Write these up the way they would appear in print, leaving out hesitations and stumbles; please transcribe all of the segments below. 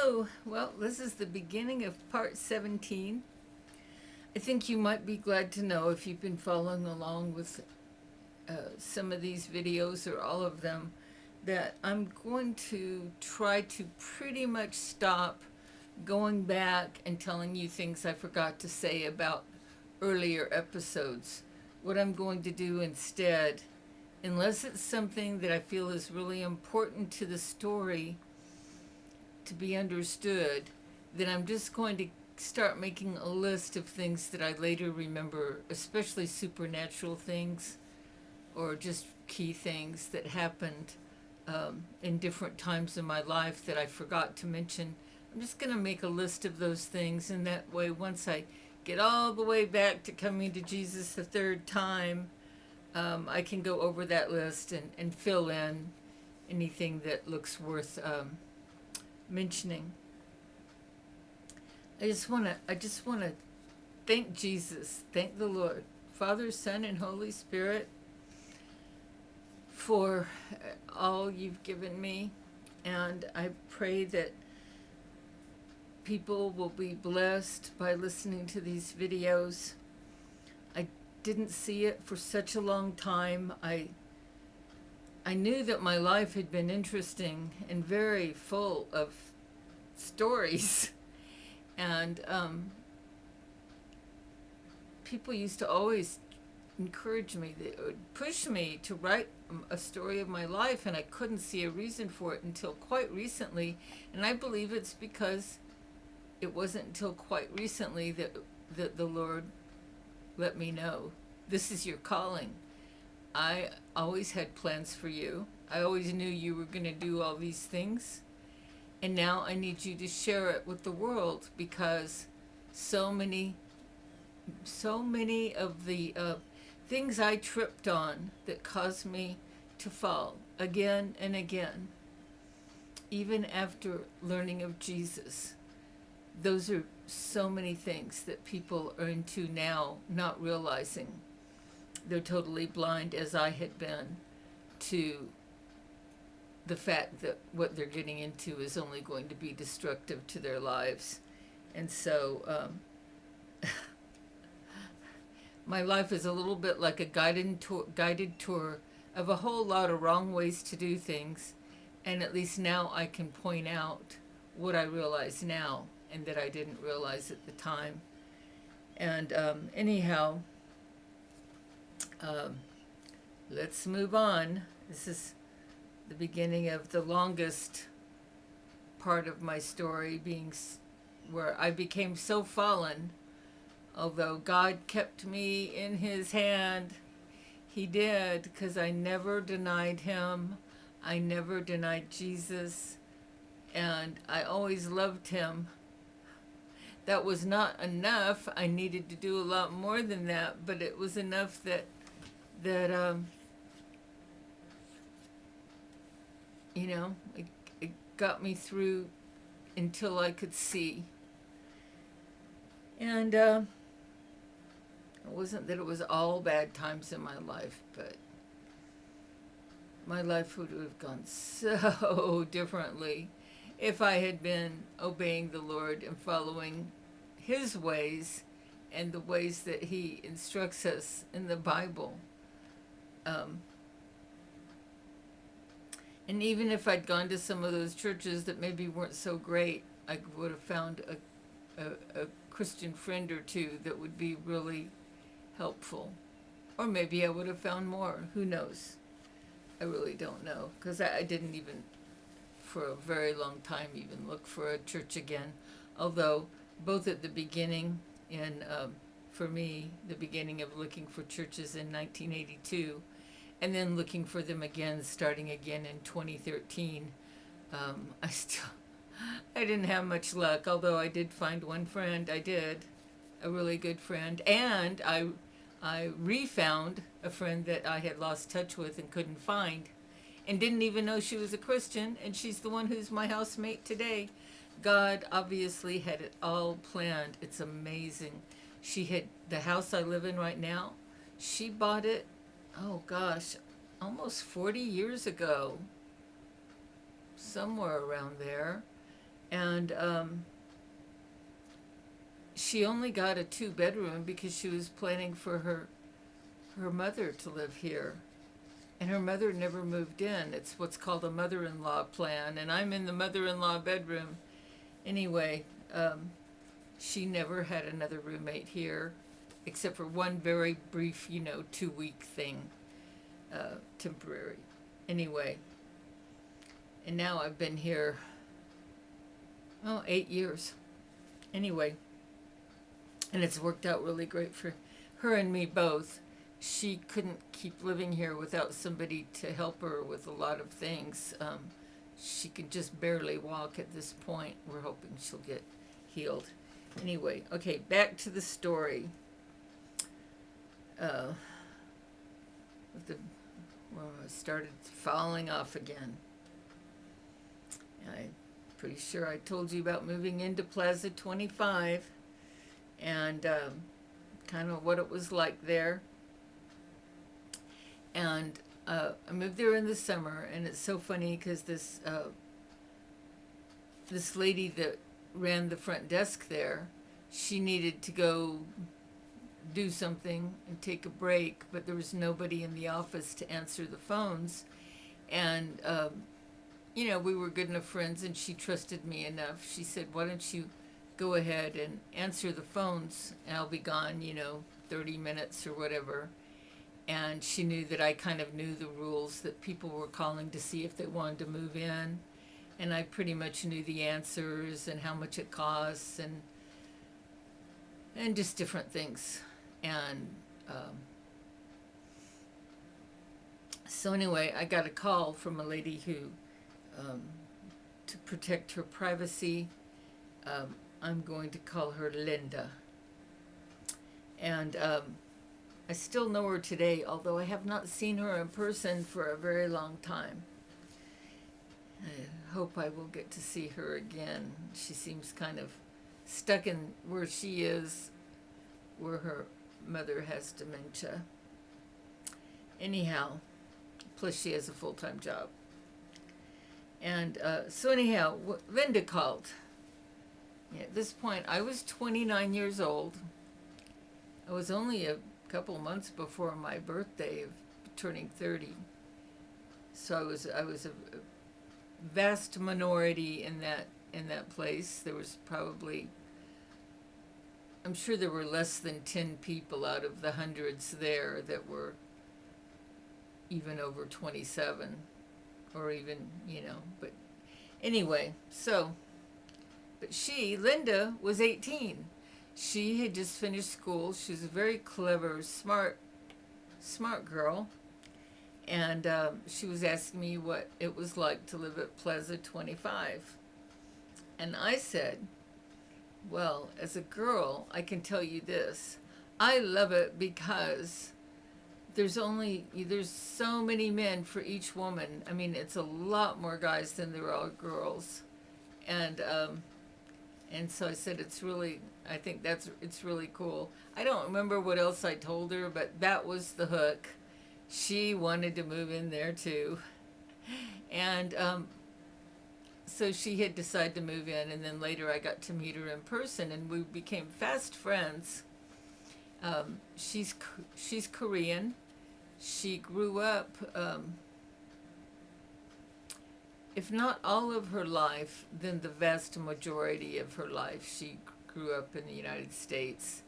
Hello. Well, this is the beginning of part 17. I think you might be glad to know if you've been following along with some of these videos or all of them that I'm going to try to pretty much stop going back and telling you things I forgot to say about earlier episodes. What I'm going to do instead, unless it's something that I feel is really important to the story to be understood, then I'm just going to start making a list of things that I later remember, especially supernatural things or just key things that happened in different times in my life that I forgot to mention. I'm just going to make a list of those things, and that way, once I get all the way back to coming to Jesus the third time, I can go over that list and fill in anything that looks worth mentioning. I just want to thank Jesus, thank the Lord, Father, Son, and Holy Spirit for all you've given me, and I pray that people will be blessed by listening to these videos. I didn't see it for such a long time. I knew that my life had been interesting and very full of stories. And people used to always encourage me, they would push me to write a story of my life, and I couldn't see a reason for it until quite recently. And I believe it's because it wasn't until quite recently that the Lord let me know, this is your calling. I always had plans for you. I always knew you were going to do all these things. And now I need you to share it with the world, because so many of the things I tripped on that caused me to fall again and again, even after learning of Jesus. Those are so many things that people are into now, not realizing. They're totally blind, as I had been, to the fact that what they're getting into is only going to be destructive to their lives. And so my life is a little bit like a guided tour of a whole lot of wrong ways to do things, and at least now I can point out what I realize now and that I didn't realize at the time. And anyhow, let's move on. This is the beginning of the longest part of my story, being where I became so fallen. Although God kept me in his hand, he did, because I never denied him. I never denied Jesus, and I always loved him. That was not enough. I needed to do a lot more than that, but it was enough that it got me through until I could see. And it wasn't that it was all bad times in my life, but my life would have gone so differently if I had been obeying the Lord and following his ways and the ways that he instructs us in the Bible. And even if I'd gone to some of those churches that maybe weren't so great, I would have found a Christian friend or two that would be really helpful. Or maybe I would have found more. Who knows? I really don't know, because I didn't even, for a very long time, even look for a church again. Although, both at the beginning and, for me, the beginning of looking for churches in 1982, and then looking for them again, starting again in 2013, I didn't have much luck, although I did find one friend. I did, a really good friend, and I refound a friend that I had lost touch with and couldn't find, and didn't even know she was a Christian, and she's the one who's my housemate today. God obviously had it all planned. It's amazing. She had the house I live in right now. She bought it, oh gosh, almost 40 years ago, somewhere around there. And she only got a 2-bedroom because she was planning for her mother to live here. And her mother never moved in. It's what's called a mother-in-law plan, and I'm in the mother-in-law bedroom. Anyway, she never had another roommate here, except for one very brief, 2-week thing, temporary. Anyway, and now I've been here, 8 years. Anyway, and it's worked out really great for her and me both. She couldn't keep living here without somebody to help her with a lot of things. She can just barely walk at this point. We're hoping she'll get healed. Anyway, okay, back to the story. I started falling off again. I'm pretty sure I told you about moving into Plaza 25 and kind of what it was like there. And I moved there in the summer, and it's so funny because this lady that ran the front desk there, she needed to go do something and take a break, but there was nobody in the office to answer the phones. And, we were good enough friends, and she trusted me enough. She said, why don't you go ahead and answer the phones, and I'll be gone, 30 minutes or whatever. And she knew that I kind of knew the rules, that people were calling to see if they wanted to move in. And I pretty much knew the answers and how much it costs and just different things. And so anyway, I got a call from a lady who, to protect her privacy, I'm going to call her Linda. And I still know her today, although I have not seen her in person for a very long time. I hope I will get to see her again. She seems kind of stuck in where she is, where her mother has dementia. Anyhow, plus she has a full-time job. And so anyhow, Linda called. At this point, I was 29 years old. I was only a couple months before my birthday of turning 30. So I was a vast minority in that place. There was probably, I'm sure there were less than 10 people out of the hundreds there that were even over 27 or even, but anyway, but Linda was 18. She had just finished school. She was a very clever, smart girl. And she was asking me what it was like to live at Plaza 25. And I said, well, as a girl, I can tell you this. I love it because there's so many men for each woman. I mean, it's a lot more guys than there are girls. And so I said, I think it's really cool. I don't remember what else I told her, but that was the hook. She wanted to move in there too. And so she had decided to move in, and then later I got to meet her in person, and we became fast friends. She's Korean. She grew up, if not all of her life, then the vast majority of her life, she grew up in the United States.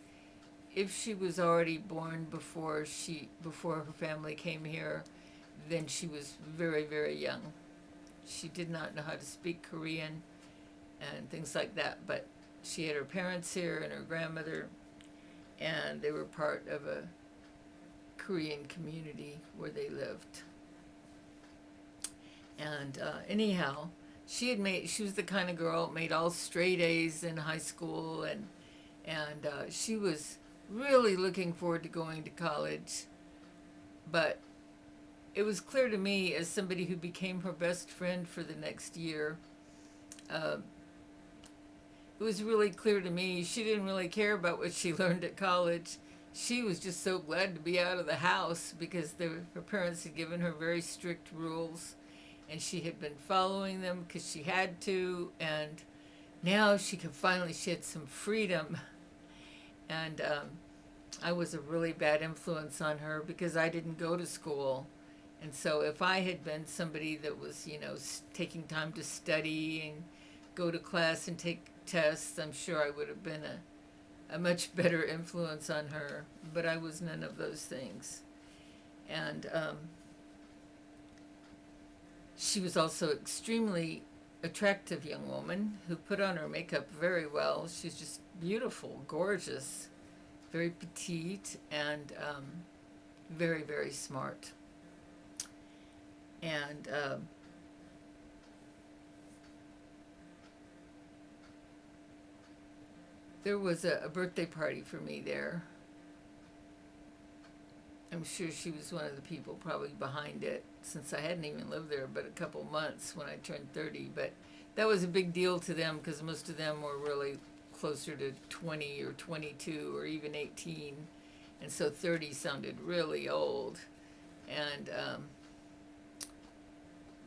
If she was already born before her family came here, then she was very, very young. She did not know how to speak Korean and things like that, but she had her parents here and her grandmother, and they were part of a Korean community where they lived. And anyhow, she was the kind of girl made all straight A's in high school, and she was really looking forward to going to college. But it was clear to me, as somebody who became her best friend for the next year, it was really clear to me she didn't really care about what she learned at college. She was just so glad to be out of the house because her parents had given her very strict rules, and she had been following them because she had to. And now she had some freedom. And I was a really bad influence on her because I didn't go to school. And so if I had been somebody that was, taking time to study and go to class and take tests, I'm sure I would have been a much better influence on her. But I was none of those things. And she was also extremely attractive young woman who put on her makeup very well. She's just beautiful, gorgeous, very petite, and very, very smart. And there was a birthday party for me there. I'm sure she was one of the people probably behind it, since I hadn't even lived there but a couple months when I turned 30. But that was a big deal to them because most of them were really closer to 20 or 22 or even 18. And so 30 sounded really old. And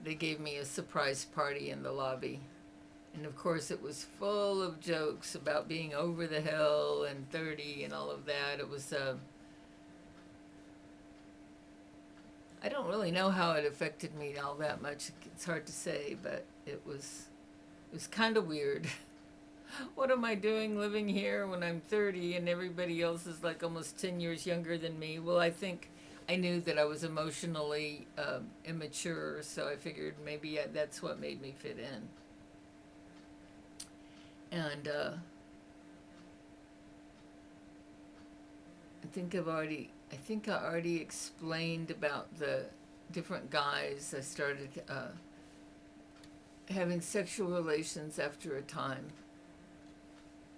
they gave me a surprise party in the lobby. And of course, it was full of jokes about being over the hill and 30 and all of that. It was I don't really know how it affected me all that much. It's hard to say, but it was kind of weird. What am I doing living here when I'm 30 and everybody else is like almost 10 years younger than me? Well, I think I knew that I was emotionally immature, so I figured maybe that's what made me fit in. And I think I already explained about the different guys. I started having sexual relations after a time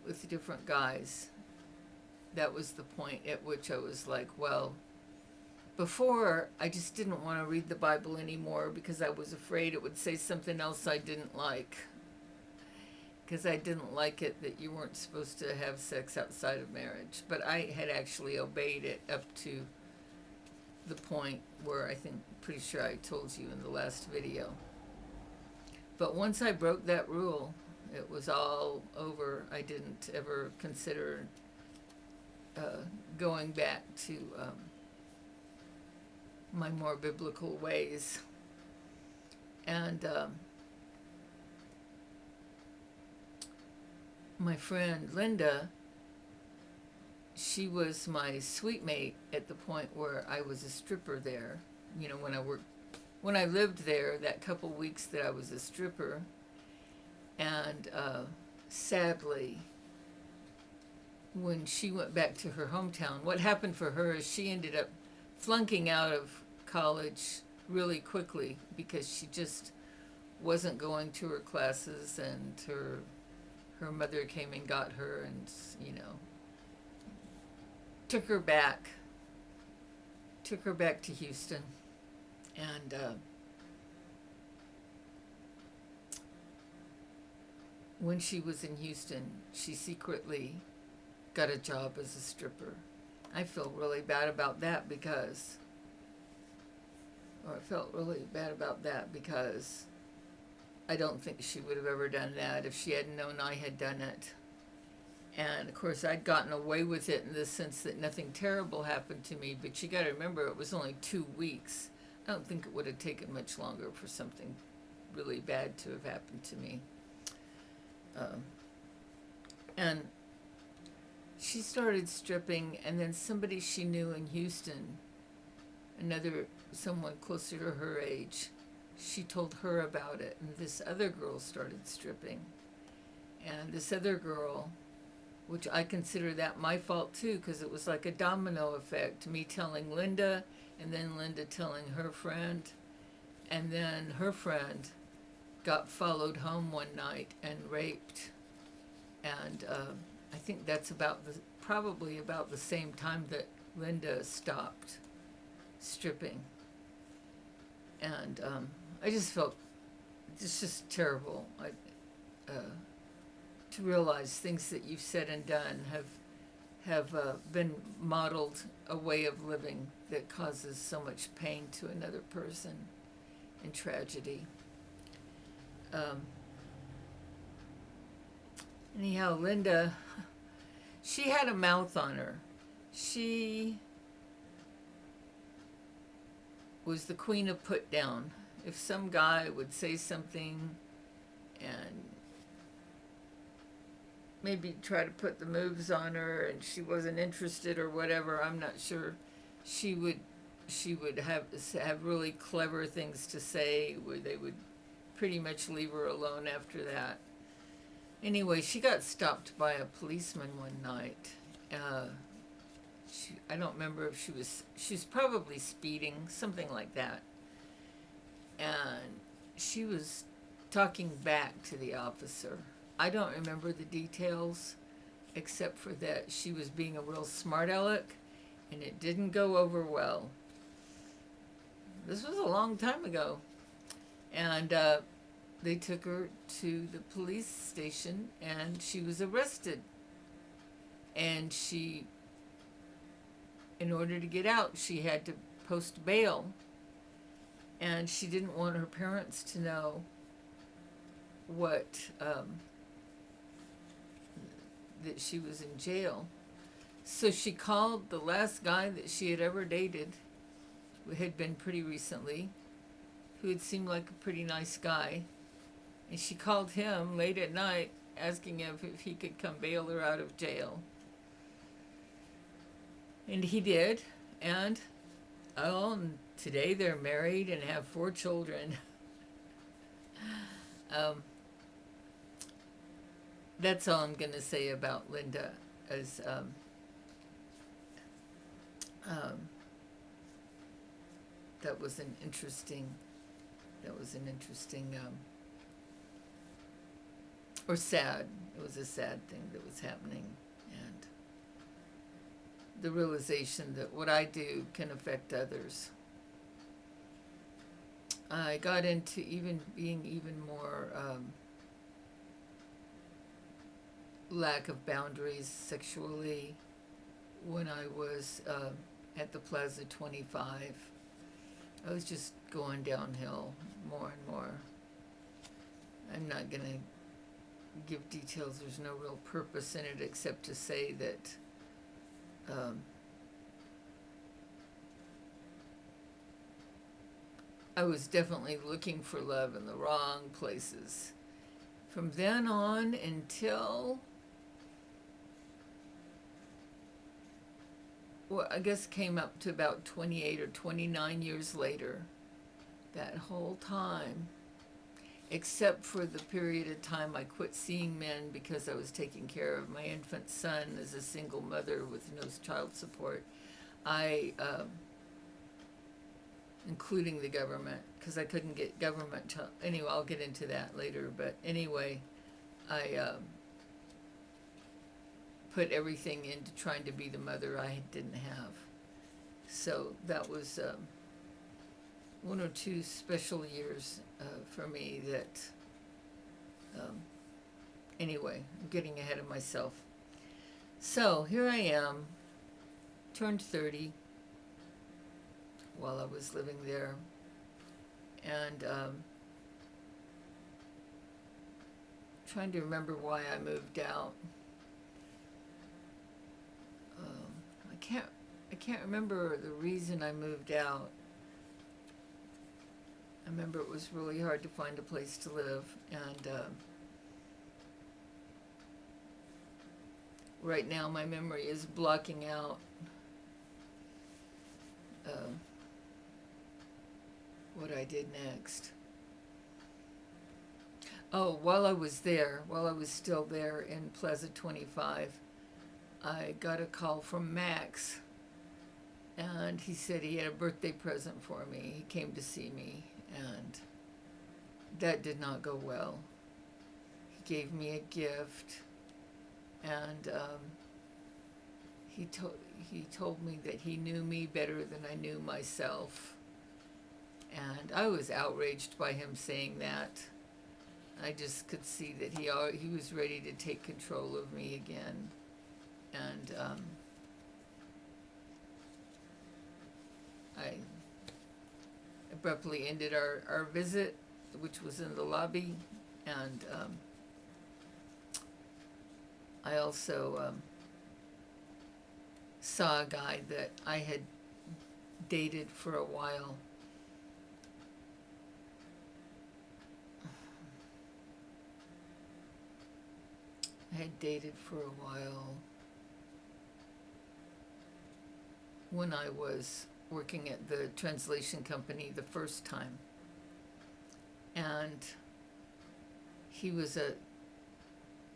with different guys. That was the point at which I was like, well, before I just didn't want to read the Bible anymore because I was afraid it would say something else I didn't like. Because I didn't like it that you weren't supposed to have sex outside of marriage. But I had actually obeyed it up to the point where pretty sure I told you in the last video. But once I broke that rule, it was all over. I didn't ever consider going back to my more biblical ways. And my friend Linda, she was my suite mate at the point where I was a stripper there. When I lived there, that couple weeks that I was a stripper. And sadly, when she went back to her hometown, what happened for her is she ended up flunking out of college really quickly because she just wasn't going to her classes, and her mother came and got her and, took her back to Houston. And when she was in Houston, she secretly got a job as a stripper. I felt really bad about that because I don't think she would have ever done that if she hadn't known I had done it. And of course, I'd gotten away with it in the sense that nothing terrible happened to me, but you got to remember it was only 2 weeks. I don't think it would have taken much longer for something really bad to have happened to me. And she started stripping, and then somebody she knew in Houston, someone closer to her age, she told her about it, and this other girl started stripping. And this other girl, which I consider that my fault too, because it was like a domino effect, me telling Linda, and then Linda telling her friend, and then her friend got followed home one night and raped. And I think that's probably about the same time that Linda stopped stripping. And I just felt it's just terrible to realize things that you've said and done have been modeled a way of living that causes so much pain to another person and tragedy. Anyhow, Linda, she had a mouth on her. She was the queen of put down. If some guy would say something and maybe try to put the moves on her and she wasn't interested or whatever, I'm not sure, she would have really clever things to say where they would pretty much leave her alone after that. Anyway, she got stopped by a policeman one night. I don't remember if she was probably speeding, something like that. And she was talking back to the officer. I don't remember the details, except for that she was being a real smart aleck, and it didn't go over well. This was a long time ago. And they took her to the police station, and she was arrested. And in order to get out, she had to post bail. And she didn't want her parents to know that she was in jail. So she called the last guy that she had ever dated, who had been pretty recently, who had seemed like a pretty nice guy. And she called him late at night asking him if he could come bail her out of jail. And he did. And today they're married and have 4 children. That's all I'm going to say about Linda. As that was an interesting or sad. It was a sad thing that was happening, and the realization that what I do can affect others. I got into being even more lack of boundaries sexually when I was at the Plaza 25. I was just going downhill more and more. I'm not going to give details. There's no real purpose in it except to say that I was definitely looking for love in the wrong places. From then on until, well, I guess came up to about 28 or 29 years later, that whole time, except for the period of time I quit seeing men because I was taking care of my infant son as a single mother with no child support. Including the government, because I couldn't get government anyway, I'll get into that later, but anyway, I put everything into trying to be the mother I didn't have. So that was 1 or 2 special years for me that, anyway, I'm getting ahead of myself. So here I am, turned 30, while I was living there, and trying to remember why I moved out. I can't remember the reason I moved out. I remember it was really hard to find a place to live, and right now my memory is blocking out what I did next. Oh, while I was still there in Plaza 25, I got a call from Max, and he said he had a birthday present for me. He came to see me, and that did not go well. He gave me a gift, and he told me that he knew me better than I knew myself. And I was outraged by him saying that. I just could see that he was ready to take control of me again. And I abruptly ended our visit, which was in the lobby, and I also saw a guy that I had dated for a while. I had dated for a while when I was working at the translation company the first time. And he was a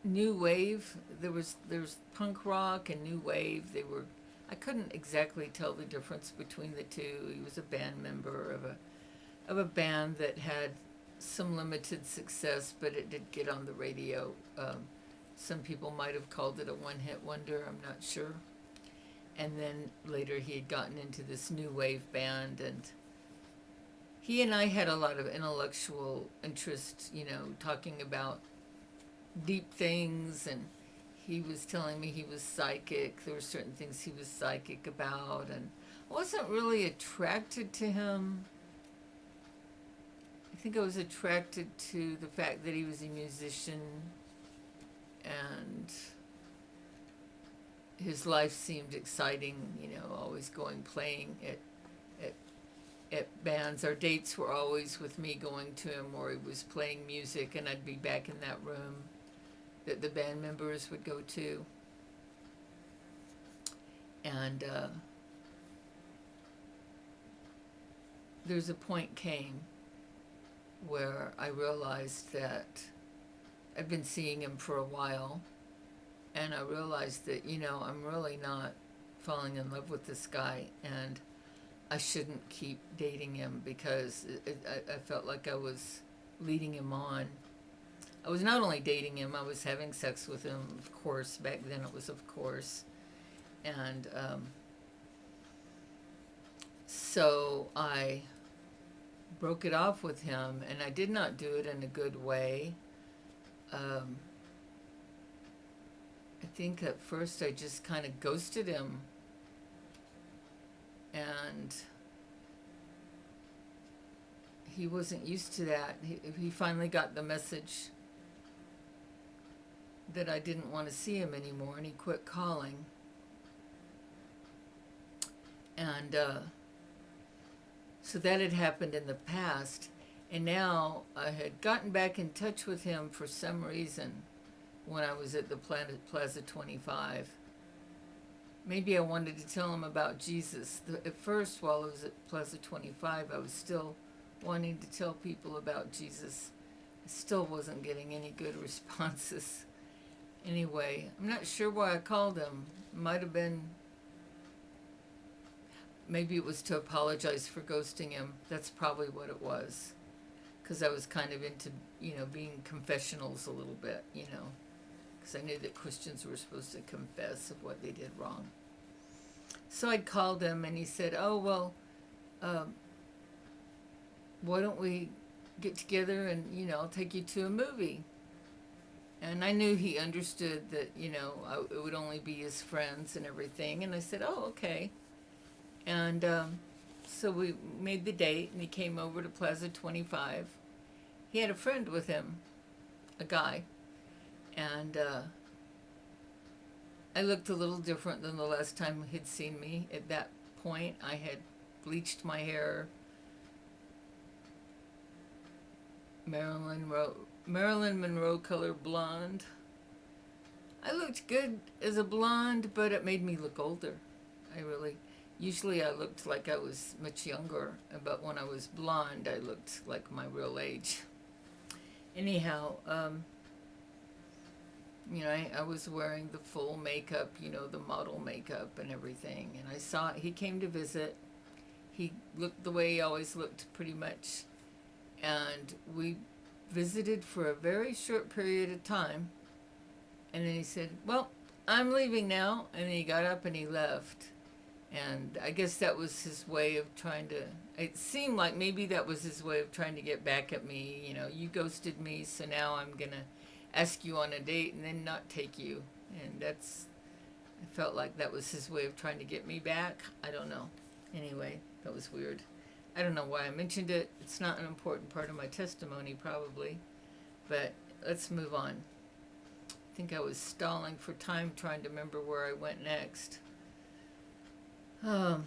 new wave. There was punk rock and new wave. I couldn't exactly tell the difference between the two. He was a band member of a band that had some limited success, but it did get on the radio. Some people might have called it a one-hit wonder, I'm not sure. And then later he had gotten into this new wave band, and he and I had a lot of intellectual interest, talking about deep things, and he was telling me he was psychic. There were certain things he was psychic about, and I wasn't really attracted to him. I think I was attracted to the fact that he was a musician, and his life seemed exciting, always playing at bands. Our dates were always with me going to him, or he was playing music, and I'd be back in that room that the band members would go to. And there's a point came where I realized that I'd been seeing him for a while, and I realized that, I'm really not falling in love with this guy, and I shouldn't keep dating him because I felt like I was leading him on. I was not only dating him, I was having sex with him, of course. Back then it was of course. And so I broke it off with him, and I did not do it in a good way. I think at first I just kind of ghosted him, and he wasn't used to that. He finally got the message that I didn't want to see him anymore, and he quit calling. And so that had happened in the past, and now I had gotten back in touch with him for some reason when I was at the Plaza 25. Maybe I wanted to tell him about Jesus. At first, while I was at Plaza 25, I was still wanting to tell people about Jesus. I still wasn't getting any good responses. Anyway, I'm not sure why I called him. Might have been, maybe it was to apologize for ghosting him. That's probably what it was. Because I was kind of into, being confessionals a little bit, because I knew that Christians were supposed to confess of what they did wrong. So I called him, and he said, "Oh, well, why don't we get together and, I'll take you to a movie." And I knew he understood that, it would only be his friends and everything. And I said, "Oh, okay." And so we made the date, and he came over to Plaza 25. He had a friend with him, a guy. And I looked a little different than the last time he'd seen me. At that point, I had bleached my hair, Marilyn Monroe color blonde. I looked good as a blonde, but it made me look older. Usually I looked like I was much younger, but when I was blonde, I looked like my real age. Anyhow, I was wearing the full makeup, the model makeup and everything, and he came to visit. He looked the way he always looked, pretty much, and we visited for a very short period of time, and then he said, "Well, I'm leaving now," and then he got up and he left. And I guess that was his way of it seemed like maybe that was his way of trying to get back at me. You ghosted me, so now I'm going to ask you on a date and then not take you. And I felt like that was his way of trying to get me back. I don't know. Anyway, that was weird. I don't know why I mentioned it. It's not an important part of my testimony, probably. But let's move on. think I was stalling for time trying to remember where I went next. Um,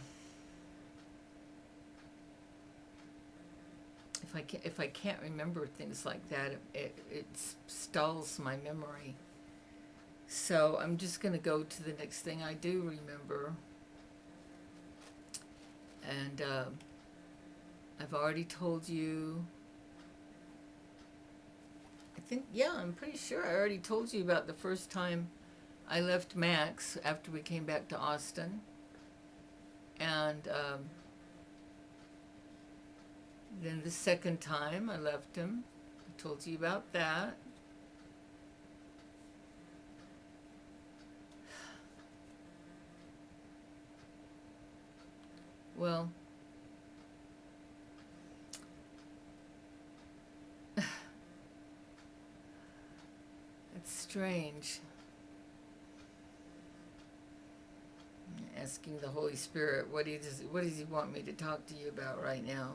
if I can't remember things like that, it stalls my memory. So I'm just going to go to the next thing I do remember. And I've already told you, I think, yeah, I'm pretty sure I already told you about the first time I left Max after we came back to Austin. And then the second time I left him, I told you about that. Well, it's strange. Asking the Holy Spirit, what does he want me to talk to you about right now?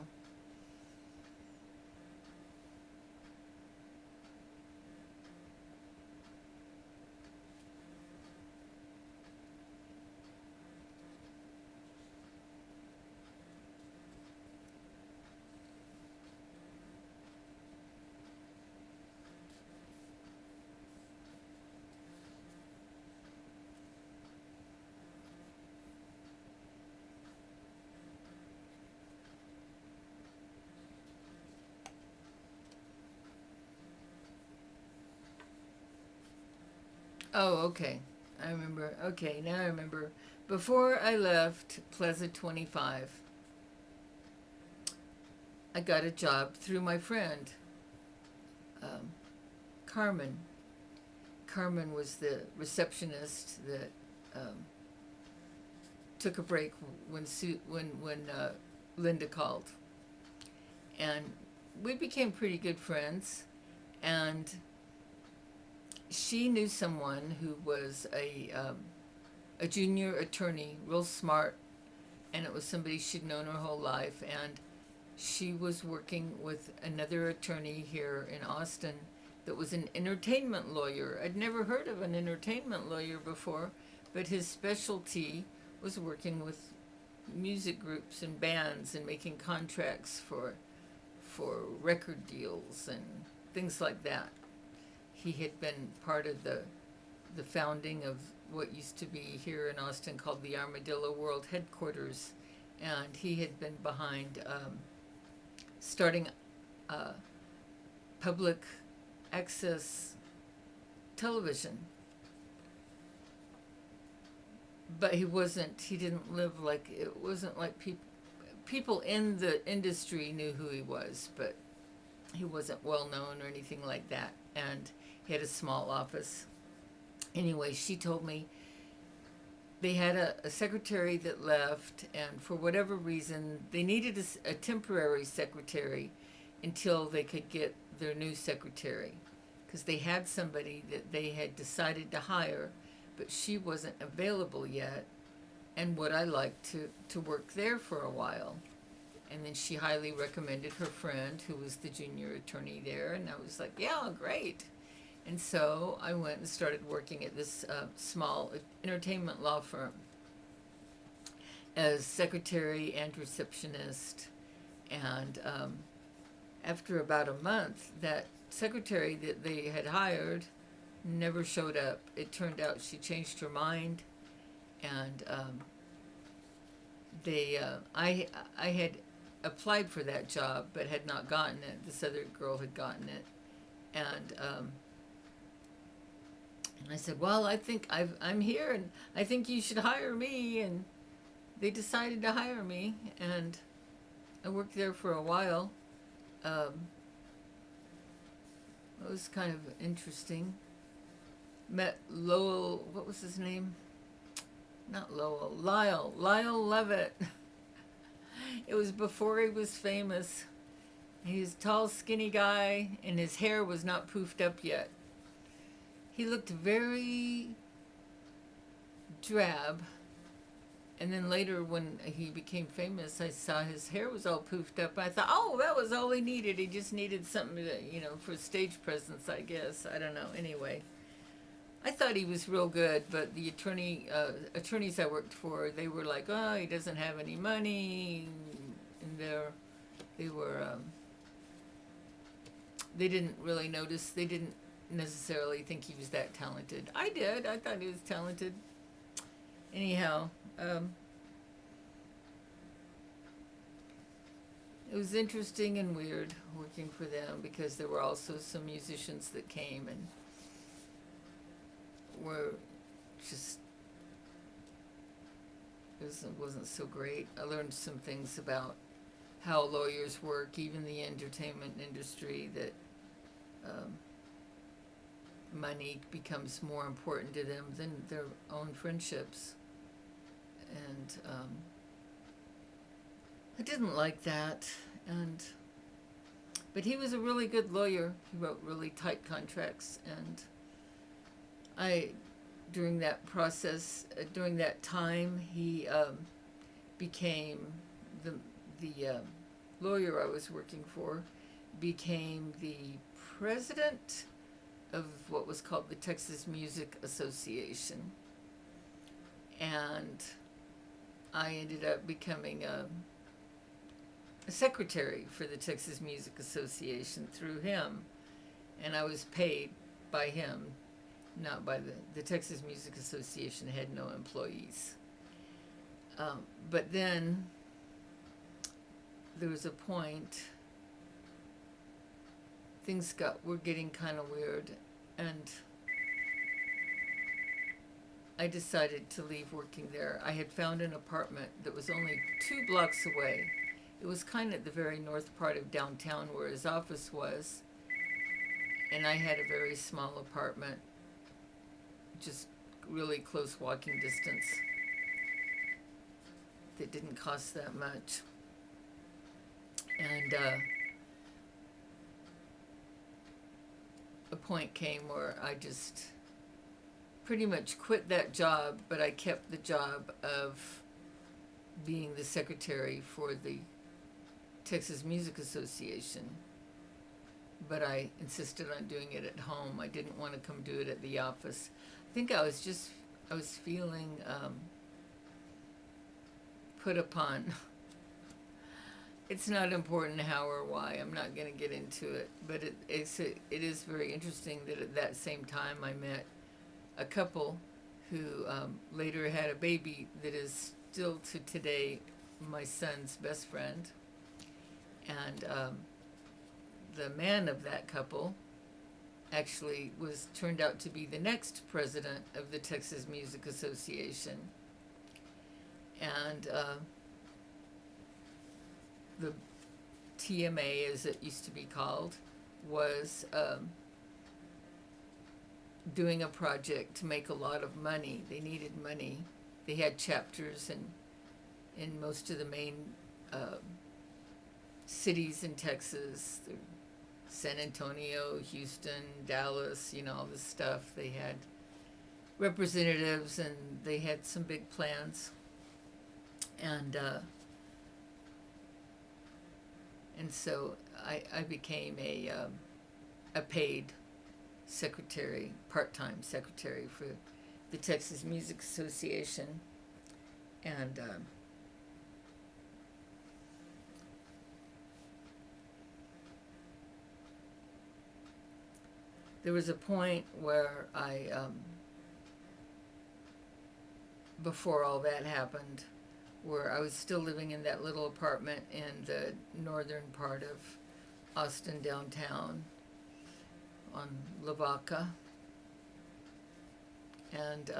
Oh, okay. I remember. Okay, now I remember. Before I left Plaza 25, I got a job through my friend, um, Carmen. Carmen was the receptionist that took a break when Linda called, and we became pretty good friends. And she knew someone who was a junior attorney, real smart, and it was somebody she'd known her whole life. And she was working with another attorney here in Austin that was an entertainment lawyer. I'd never heard of an entertainment lawyer before, but his specialty was working with music groups and bands and making contracts for record deals and things like that. He had been part of the founding of what used to be here in Austin called the Armadillo World Headquarters, and he had been behind starting public access television. But he didn't live like, it wasn't like people in the industry knew who he was, but he wasn't well known or anything like that. And he had a small office. Anyway, she told me they had a secretary that left, and for whatever reason, they needed a temporary secretary until they could get their new secretary, because they had somebody that they had decided to hire, but she wasn't available yet, and would I like to work there for a while? And then she highly recommended her friend, who was the junior attorney there, and I was like, yeah, great. And so I went and started working at this small entertainment law firm as secretary and receptionist. And after about a month, that secretary that they had hired never showed up. It turned out she changed her mind, and I had applied for that job but had not gotten it. This other girl had gotten it, and I said, well, I think I'm here, and I think you should hire me. And they decided to hire me, and I worked there for a while. It was kind of interesting. Met Lowell, what was his name? Not Lowell, Lyle Levitt. It was before he was famous. He was a tall, skinny guy, and his hair was not poofed up yet. He looked very drab. And then later, when he became famous, I saw his hair was all poofed up. I thought, oh, that was all he needed. He just needed something to, for stage presence, I guess. I don't know. Anyway, I thought he was real good, but the attorneys I worked for, they were like, oh, he doesn't have any money, and they were they didn't really notice. They didn't necessarily think he was that talented. I did. I thought he was talented. Anyhow, it was interesting and weird working for them because there were also some musicians that came and were just, wasn't so great. I learned some things about how lawyers work, even the entertainment industry, that money becomes more important to them than their own friendships. And I didn't like that. But he was a really good lawyer. He wrote really tight contracts, and during that process, during that time, he became the lawyer I was working for, became the president of what was called the Texas Music Association, and I ended up becoming a secretary for the Texas Music Association through him, and I was paid by him, not by the Texas Music Association had no employees. But then there was a point, things were getting kind of weird, and I decided to leave working there. I had found an apartment that was only 2 blocks away. It was kind of the very north part of downtown where his office was, and I had a very small apartment, just really close walking distance, that didn't cost that much. And a point came where I just pretty much quit that job, but I kept the job of being the secretary for the Texas Music Association, but I insisted on doing it at home. I didn't want to come do it at the office. I think I was feeling put upon. It's not important how or why. I'm not going to get into it, but it is very interesting that at that same time I met a couple who later had a baby that is still to today my son's best friend. And the man of that couple actually turned out to be the next president of the Texas Music Association. And the TMA, as it used to be called, was doing a project to make a lot of money. They needed money. They had chapters in most of the main cities in Texas, San Antonio, Houston, Dallas, all this stuff. They had representatives, and they had some big plans. And so I became a paid secretary, part-time secretary for the Texas Music Association. And there was a point where before all that happened, where I was still living in that little apartment in the northern part of Austin downtown on Lavaca. And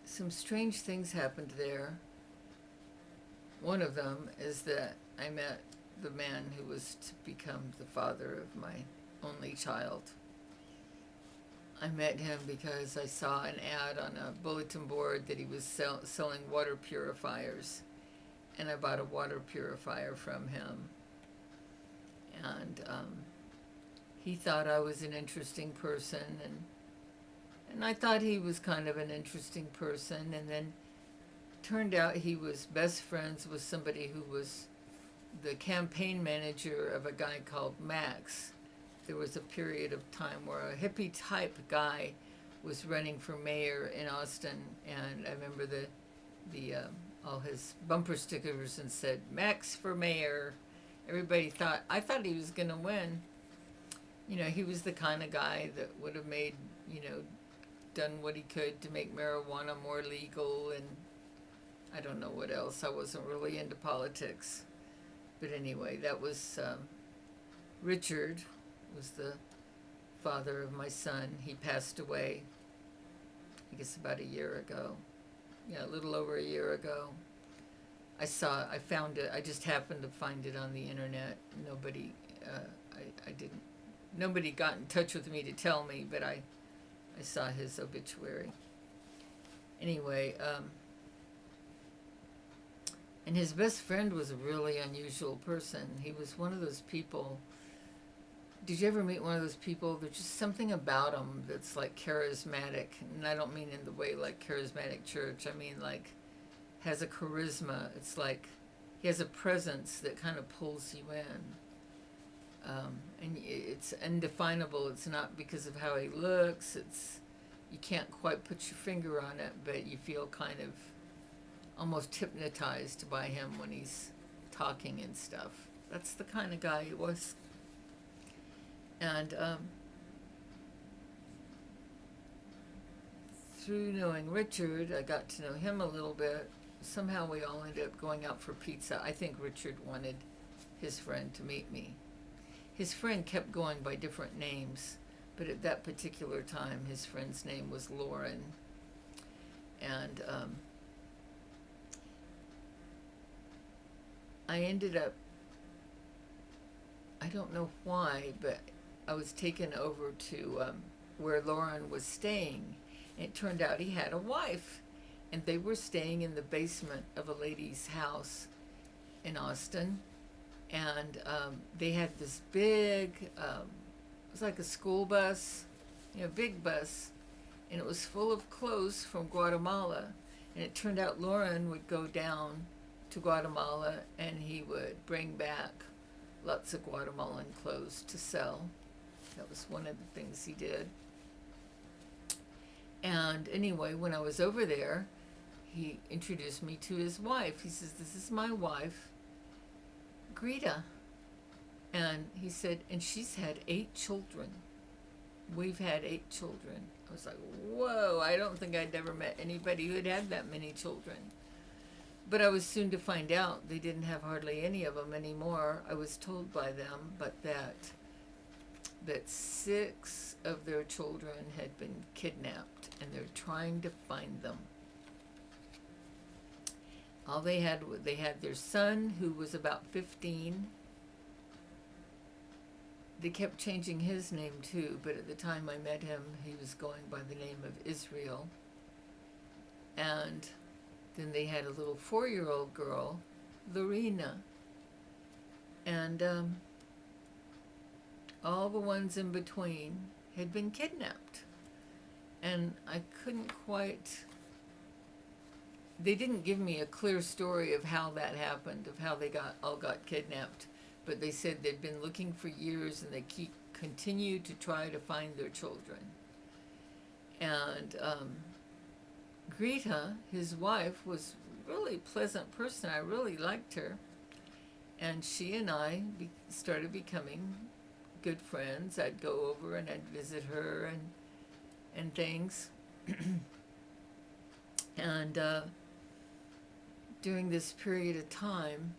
some strange things happened there. One of them is that I met the man who was to become the father of my only child. I met him because I saw an ad on a bulletin board that he was selling water purifiers, and I bought a water purifier from him. And he thought I was an interesting person, and I thought he was kind of an interesting person, and then turned out he was best friends with somebody who was the campaign manager of a guy called Max, there was a period of time where a hippie type guy was running for mayor in Austin, and I remember the all his bumper stickers and said Max for mayor. Everybody thought I thought he was going to win. You know, he was the kind of guy that would have made, you know, done what he could to make marijuana more legal, and I don't know what else. I wasn't really into politics. But anyway, that was Richard was the father of my son. He passed away, I guess about a year ago. Yeah, a little over a year ago. I found it. I just happened to find it on the internet. Nobody got in touch with me to tell me, but I saw his obituary. Anyway, and his best friend was a really unusual person. He was one of those people. Did you ever meet one of those people? There's just something about him that's like charismatic. And I don't mean in the way like charismatic church. I mean like has a charisma. It's like he has a presence that kind of pulls you in. And it's undefinable. It's not because of how he looks. You can't quite put your finger on it, but you feel kind of almost hypnotized by him when he's talking and stuff. That's the kind of guy he was. And through knowing Richard, I got to know him a little bit. Somehow we all ended up going out for pizza. I think Richard wanted his friend to meet me. His friend kept going by different names, but at that particular time, his friend's name was Lauren. And I ended up, I don't know why, but I was taken over to where Lauren was staying. And it turned out he had a wife, and they were staying in the basement of a lady's house in Austin. And they had this big, it was like a school bus, big bus, and it was full of clothes from Guatemala. And it turned out Lauren would go down to Guatemala, and he would bring back lots of Guatemalan clothes to sell. That was one of the things he did. And anyway, when I was over there, he introduced me to his wife. He says, "This is my wife, Greta." And he said, and she's had 8 children. We've had 8 children. I was like, whoa, I don't think I'd ever met anybody who had had that many children. But I was soon to find out they didn't have hardly any of them anymore. I was told by them, but that 6 of their children had been kidnapped, and they're trying to find them. All they had their son, who was about 15. They kept changing his name too, but at the time I met him, he was going by the name of Israel. And then they had a little 4-year-old girl, Lorena. And all the ones in between had been kidnapped. And I couldn't quite... They didn't give me a clear story of how that happened, of how they all got kidnapped. But they said they'd been looking for years, and they continue to try to find their children. And Greta, his wife, was a really pleasant person. I really liked her. And she and I started becoming good friends. I'd go over and I'd visit her and things. And during this period of time,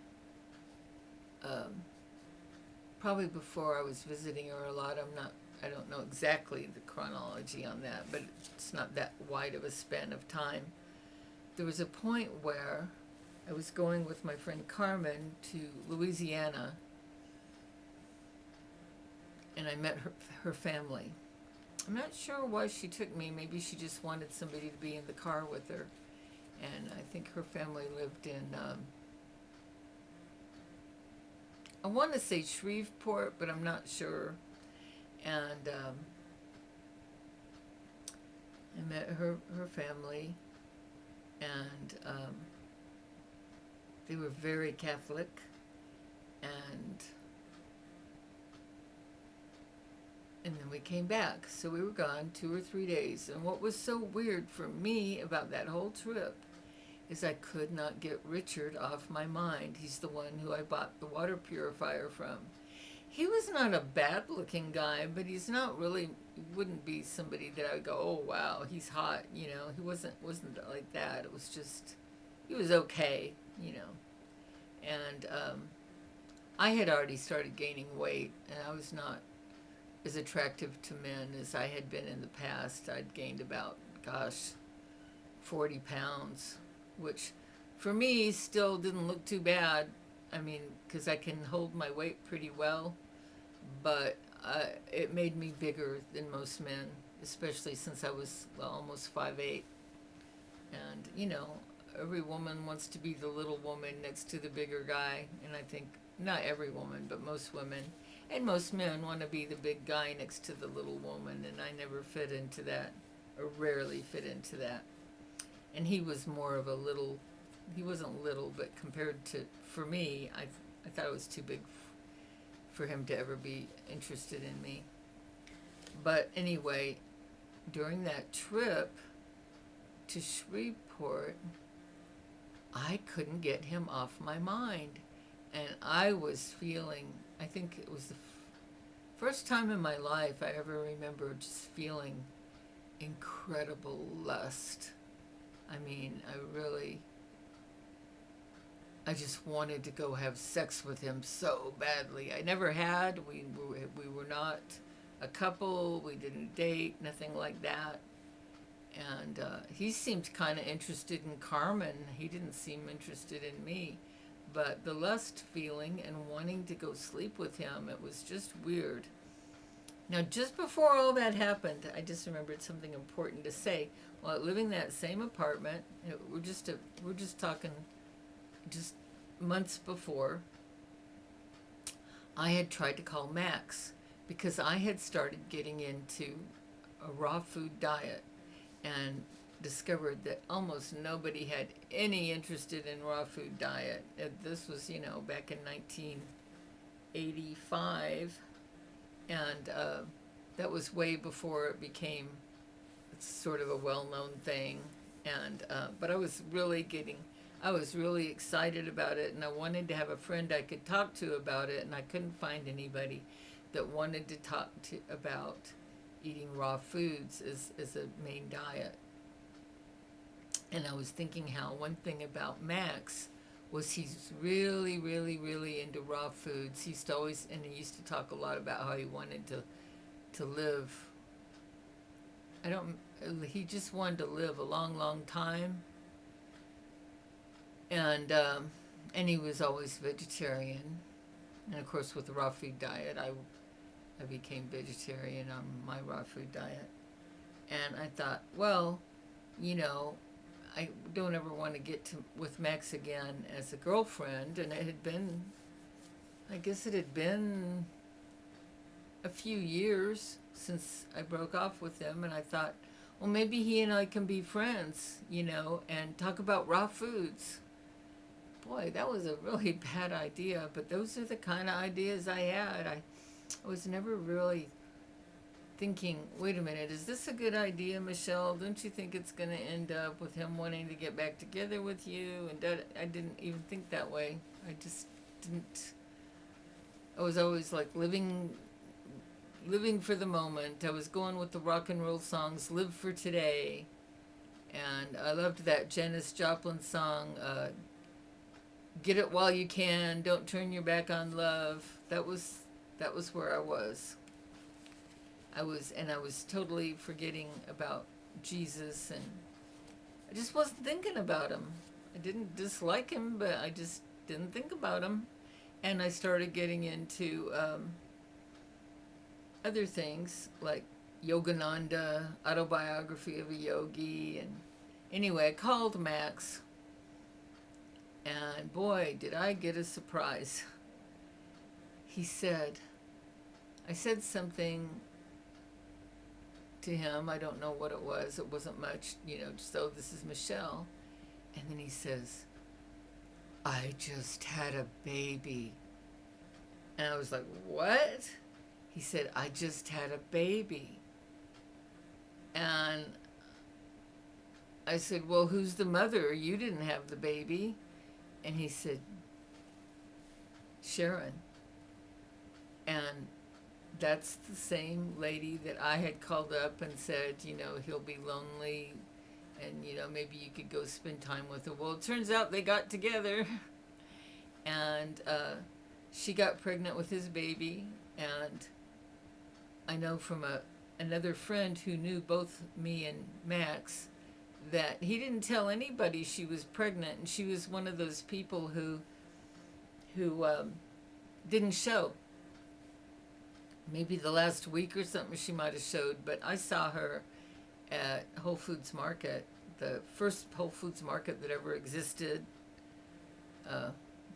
probably before I was visiting her a lot, I don't know exactly the chronology on that, but it's not that wide of a span of time. There was a point where I was going with my friend Carmen to Louisiana, and I met her family. I'm not sure why she took me. Maybe she just wanted somebody to be in the car with her. And I think her family lived in, I want to say Shreveport, but I'm not sure. And I met her family, and they were very Catholic, and And then we came back. So we were gone 2 or 3 days. And what was so weird for me about that whole trip is I could not get Richard off my mind. He's the one who I bought the water purifier from. He was not a bad looking guy, but he's not really, wouldn't be somebody that I would go, oh wow, he's hot, you know. He wasn't like that. It was just, he was okay, you know. And I had already started gaining weight, and I was not as attractive to men as I had been in the past. I'd gained about, 40 pounds, which for me still didn't look too bad. I mean, because I can hold my weight pretty well, but it made me bigger than most men, especially since I was, well, almost 5'8". And, you know, every woman wants to be the little woman next to the bigger guy, and I think not every woman, but most women. And most men want to be the big guy next to the little woman, and I never fit into that, or rarely fit into that. And he was more of a little, he wasn't little, but compared to, for me, I thought it was too big for him to ever be interested in me. But anyway, during that trip to Shreveport, I couldn't get him off my mind. And I was feeling, I think it was the first time in my life I ever remember just feeling incredible lust. I mean, I just wanted to go have sex with him so badly. I never had. We were not a couple. We didn't date, nothing like that. And he seemed kind of interested in Carmen. He didn't seem interested in me. But the lust feeling and wanting to go sleep with him, it was just weird. Now, just before all that happened, I just remembered something important to say. While living in that same apartment, we're just talking just months before, I had tried to call Max because I had started getting into a raw food diet and discovered that almost nobody had any interest in raw food diet. This was, you know, back in 1985, and that was way before it became sort of a well-known thing. And but I was really excited about it, and I wanted to have a friend I could talk to about it, and I couldn't find anybody that wanted to talk to about eating raw foods as a main diet. And I was thinking how one thing about Max was he's really, really, really into raw foods. He used to talk a lot about how he wanted to live. He just wanted to live a long, long time. And he was always vegetarian. And of course, with the raw food diet, I became vegetarian on my raw food diet. And I thought, well, you know, I don't ever want to get with Max again as a girlfriend. And it had been a few years since I broke off with him. And I thought, well, maybe he and I can be friends, you know, and talk about raw foods. Boy, that was a really bad idea, but those are the kind of ideas I had. I was never really thinking, wait a minute, is this a good idea, Michelle? Don't you think it's going to end up with him wanting to get back together with you? And I didn't even think that way. I just didn't. I was always like living for the moment. I was going with the rock and roll songs, Live for Today. And I loved that Janis Joplin song, Get It While You Can, Don't Turn Your Back on Love. That was where I was. I was totally forgetting about Jesus, and I just wasn't thinking about him. I didn't dislike him, but I just didn't think about him. And I started getting into other things like Yogananda, Autobiography of a Yogi, and anyway, I called Max, and boy, did I get a surprise. I said something to him. I don't know what it was. It wasn't much, you know, just, oh, this is Michelle. And then he says, I just had a baby. And I was like, what? He said, I just had a baby. And I said, well, who's the mother? You didn't have the baby. And he said, Sharon. And that's the same lady that I had called up and said, he'll be lonely and, maybe you could go spend time with him. Well, it turns out they got together and she got pregnant with his baby. And I know from another friend who knew both me and Max that he didn't tell anybody she was pregnant, and she was one of those people who didn't show. Maybe the last week or something she might have showed, but I saw her at Whole Foods Market, the first Whole Foods Market that ever existed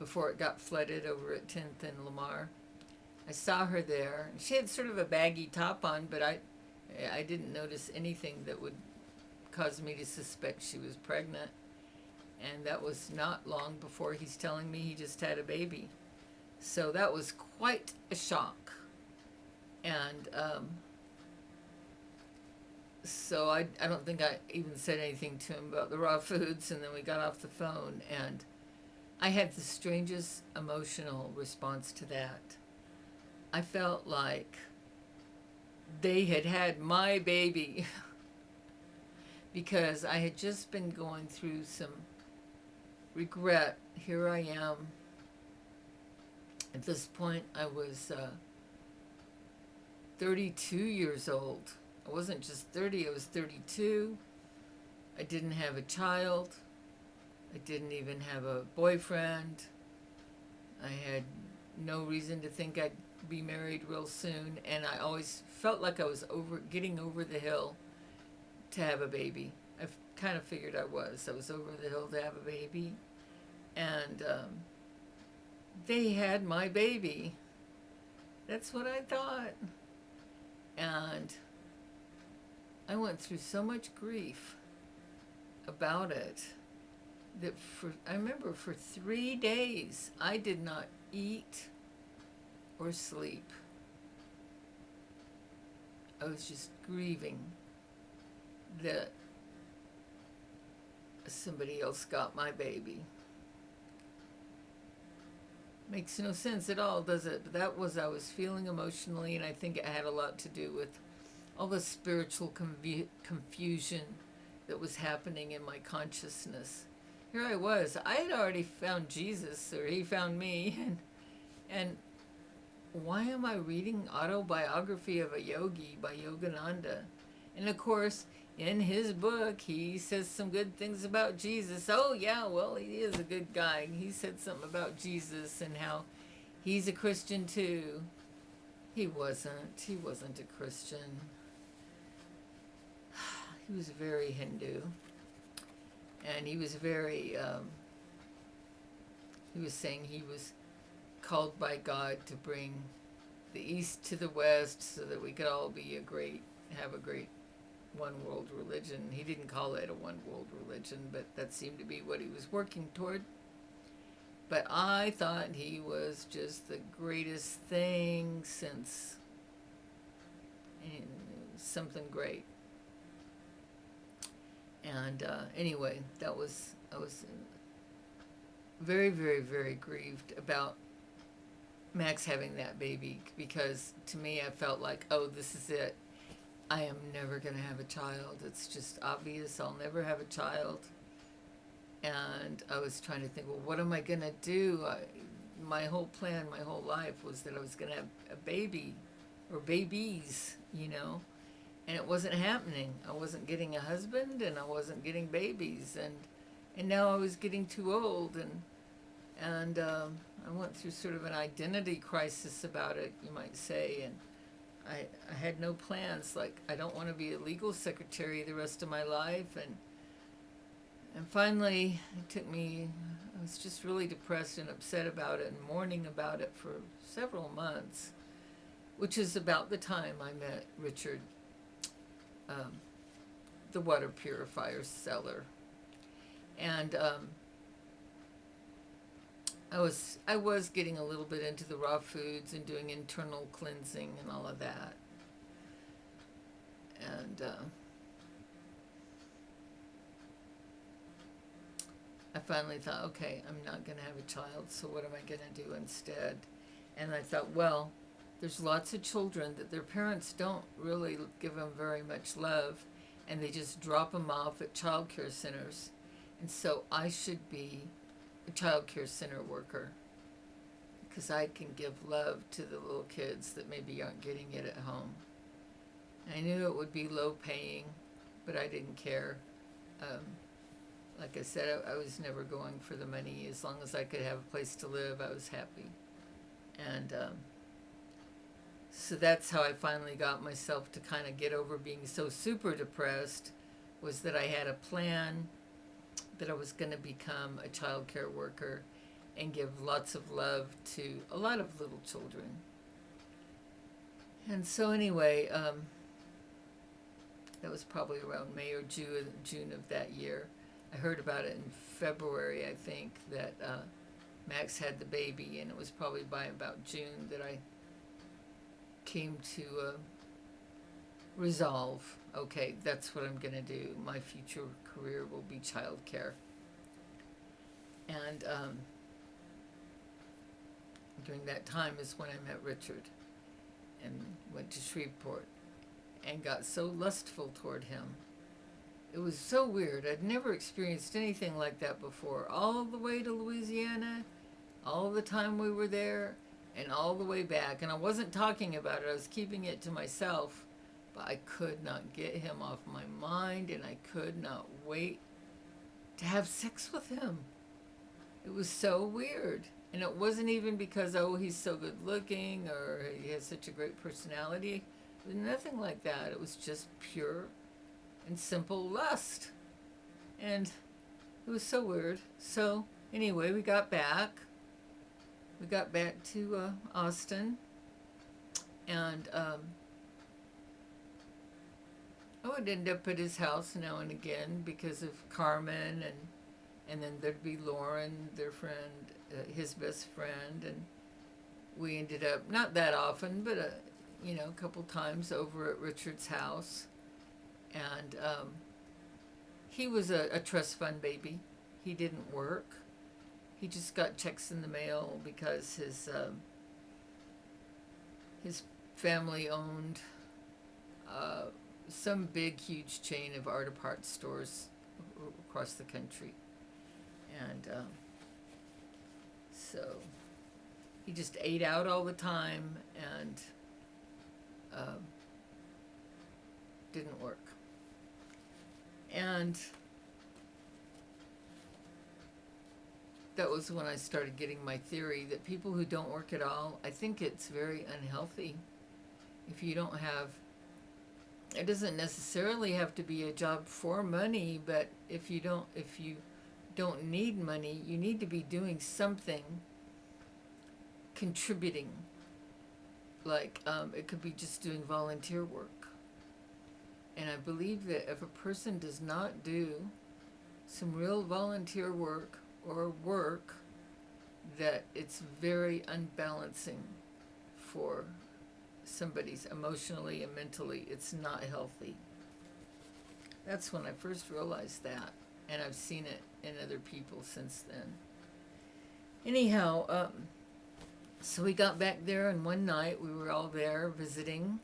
before it got flooded over at 10th and Lamar. I saw her there. She had sort of a baggy top on, but I didn't notice anything that would cause me to suspect she was pregnant. And that was not long before he's telling me he just had a baby. So that was quite a shock. And so I don't think I even said anything to him about the raw foods, and then we got off the phone, and I had the strangest emotional response to that. I felt like they had my baby because I had just been going through some regret. Here I am. At this point, I was 32 years old. I wasn't just 30, I was 32. I didn't have a child. I didn't even have a boyfriend. I had no reason to think I'd be married real soon, and I always felt like I was getting over the hill to have a baby. I kind of figured I was over the hill to have a baby, and they had my baby. That's what I thought. And I went through so much grief about it that I remember for 3 days I did not eat or sleep. I was just grieving that somebody else got my baby. Makes no sense at all, does it? But that was I was feeling emotionally, and I think it had a lot to do with all the spiritual confusion that was happening in my consciousness. Here I was. I had already found Jesus, or he found me, and why am I reading Autobiography of a Yogi by Yogananda? And of course, in his book, he says some good things about Jesus. Oh yeah, well, he is a good guy. He said something about Jesus and how he's a Christian too. He wasn't. He wasn't a Christian. He was very Hindu. And he was very, he was saying he was called by God to bring the East to the West so that we could all have a great one world religion. He didn't call it a one world religion, but that seemed to be what he was working toward. But I thought he was just the greatest thing since, and something great. And anyway, I was very, very, very grieved about Max having that baby, because to me I felt like, oh, this is it. I am never going to have a child. It's just obvious I'll never have a child. And I was trying to think, well, what am I going to do? My whole plan, my whole life was that I was going to have a baby or babies, and it wasn't happening. I wasn't getting a husband, and I wasn't getting babies, and now I was getting too old, and I went through sort of an identity crisis about it, you might say, and I had no plans. Like, I don't want to be a legal secretary the rest of my life, and finally it took me, I was just really depressed and upset about it and mourning about it for several months, which is about the time I met Richard, the water purifier seller. And I was getting a little bit into the raw foods and doing internal cleansing and all of that. And I finally thought, okay, I'm not going to have a child, so what am I going to do instead? And I thought, well, there's lots of children that their parents don't really give them very much love, and they just drop them off at child care centers. And so I should be a child care center worker because I can give love to the little kids that maybe aren't getting it at home. I knew it would be low paying, but I didn't care. Um, like I said, I was never going for the money. As long as I could have a place to live, I was happy. And so that's how I finally got myself to kind of get over being so super depressed, was that I had a plan that I was going to become a child care worker and give lots of love to a lot of little children. And so anyway, that was probably around May or June of that year. I heard about it in February, I think, that Max had the baby, and it was probably by about June that I came to resolve, okay, that's what I'm going to do. My future career will be childcare. And during that time is when I met Richard and went to Shreveport and got so lustful toward him. It was so weird. I'd never experienced anything like that before. All the way to Louisiana, all the time we were there, and all the way back. And I wasn't talking about it. I was keeping it to myself. But I could not get him off my mind, and I could not wait to have sex with him. It was so weird. And it wasn't even because, oh, he's so good looking or he has such a great personality. It was nothing like that. It was just pure and simple lust. And it was so weird. So anyway, we got back. We got back to Austin. And I would end up at his house now and again because of Carmen, and then there'd be Lauren, their friend, his best friend, and we ended up, not that often, but a couple times over at Richard's house. And he was a trust fund baby. He didn't work. He just got checks in the mail because his family owned some big, huge chain of auto parts stores across the country. And so he just ate out all the time and didn't work. And that was when I started getting my theory that people who don't work at all, I think it's very unhealthy. If you don't have, it doesn't necessarily have to be a job for money, but if you don't need money, you need to be doing something contributing. Like it could be just doing volunteer work. And I believe that if a person does not do some real volunteer work or work, that it's very unbalancing for somebody's emotionally and mentally. It's not healthy. That's when I first realized that, and I've seen it in other people since then. Anyhow, so we got back there, and one night we were all there visiting,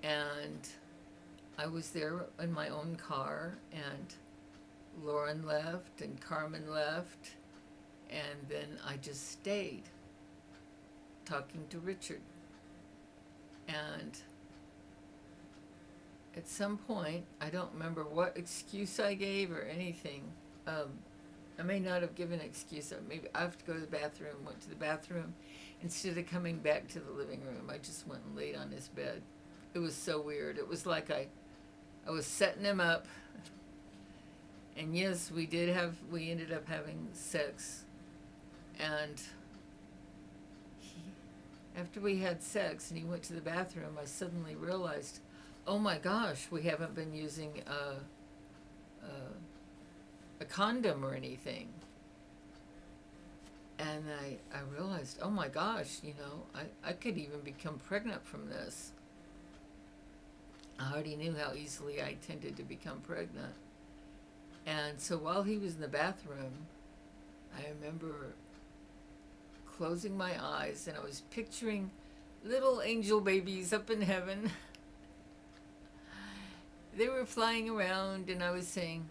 and I was there in my own car, and Lauren left and Carmen left, and then I just stayed talking to Richard. And at some point, I don't remember what excuse I gave or anything. I may not have given an excuse. Maybe I have to go to the bathroom. Went to the bathroom. Instead of coming back to the living room, I just went and laid on his bed. It was so weird. It was like I was setting him up. And yes, we ended up having sex. And after we had sex and he went to the bathroom, I suddenly realized, oh my gosh, we haven't been using a condom or anything. And I realized, oh my gosh, I could even become pregnant from this. I already knew how easily I tended to become pregnant. And so while he was in the bathroom, I remember closing my eyes and I was picturing little angel babies up in heaven. They were flying around and I was saying,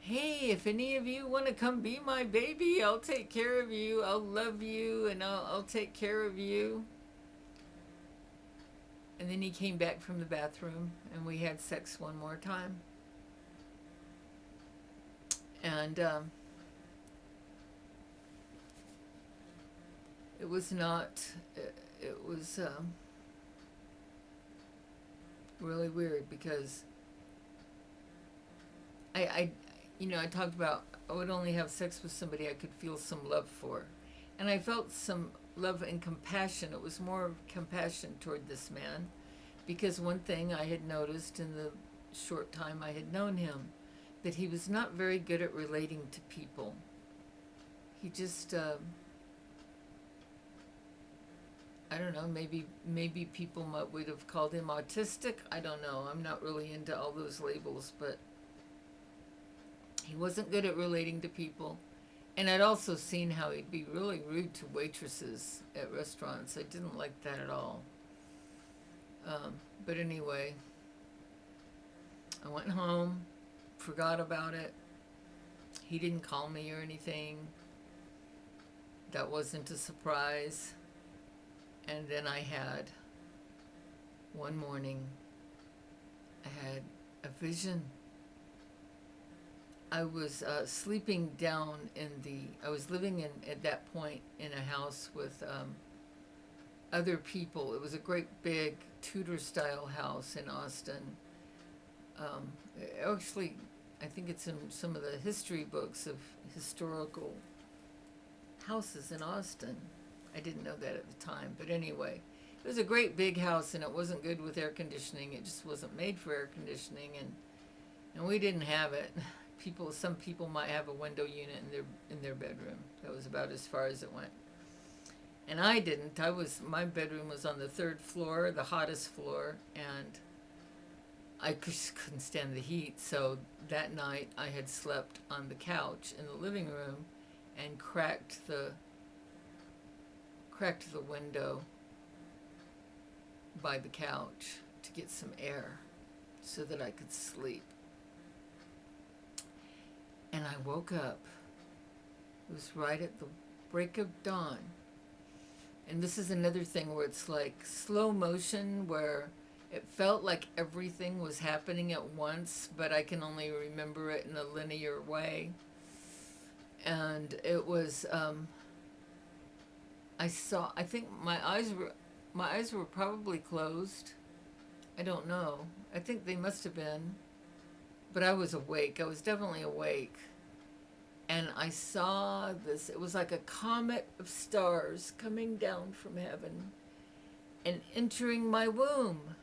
hey, if any of you want to come be my baby, I'll take care of you, I'll love you, and I'll take care of you. And then he came back from the bathroom and we had sex one more time. And it was not, it was really weird because I talked about I would only have sex with somebody I could feel some love for. And I felt some love and compassion. It was more compassion toward this man because one thing I had noticed in the short time I had known him, that he was not very good at relating to people. He just, I don't know, maybe people would have called him autistic. I don't know. I'm not really into all those labels, but he wasn't good at relating to people. And I'd also seen how he'd be really rude to waitresses at restaurants. I didn't like that at all. But anyway, I went home, forgot about it. He didn't call me or anything. That wasn't a surprise. And then one morning, I had a vision. I was sleeping down I was living at that point in a house with other people. It was a great big Tudor-style house in Austin. Actually, I think it's in some of the history books of historical houses in Austin. I didn't know that at the time, but anyway, it was a great big house and it wasn't good with air conditioning. It just wasn't made for air conditioning, and we didn't have it. Some people might have a window unit in their bedroom. That was about as far as it went. And I didn't. My bedroom was on the 3rd floor, the hottest floor, and I just couldn't stand the heat. So that night I had slept on the couch in the living room and cracked the window by the couch to get some air so that I could sleep. And I woke up. It was right at the break of dawn. And this is another thing where it's like slow motion, where it felt like everything was happening at once, but I can only remember it in a linear way. And it was, I think my eyes were probably closed. I don't know. I think they must have been. But I was awake. I was definitely awake. And I saw this. It was like a comet of stars coming down from heaven and entering my womb.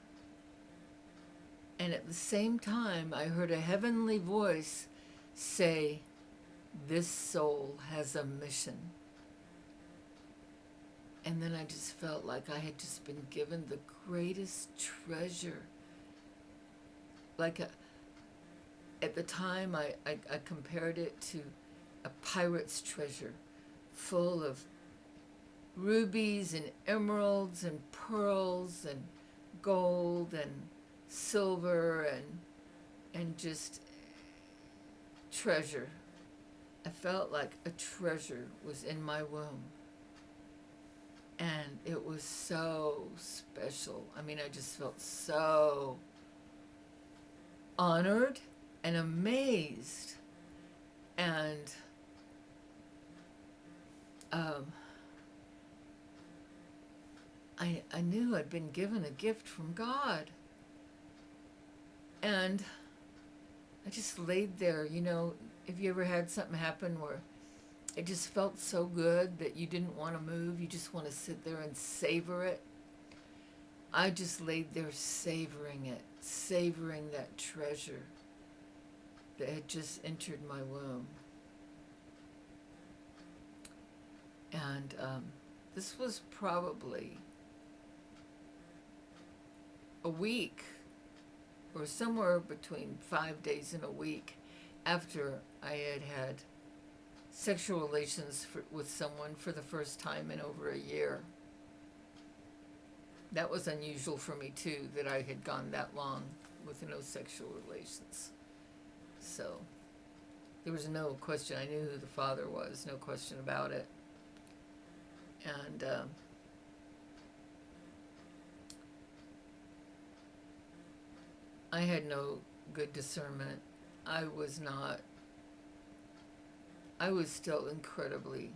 And at the same time, I heard a heavenly voice say, "This soul has a mission." And then I just felt like I had just been given the greatest treasure. At the time, I compared it to a pirate's treasure full of rubies and emeralds and pearls and gold and silver and just treasure. I felt like a treasure was in my womb. And it was so special. I mean, I just felt so honored and amazed. And I knew I'd been given a gift from God. And I just laid there, if you ever had something happen where it just felt so good that you didn't want to move, you just want to sit there and savor it. I just laid there savoring it, savoring that treasure that had just entered my womb. And this was probably a week or somewhere between 5 days and a week after I had had sexual relations with someone for the first time in over a year. That was unusual for me too, that I had gone that long with no sexual relations. So there was no question. I knew who the father was, no question about it. And I had no good discernment. I was still incredibly,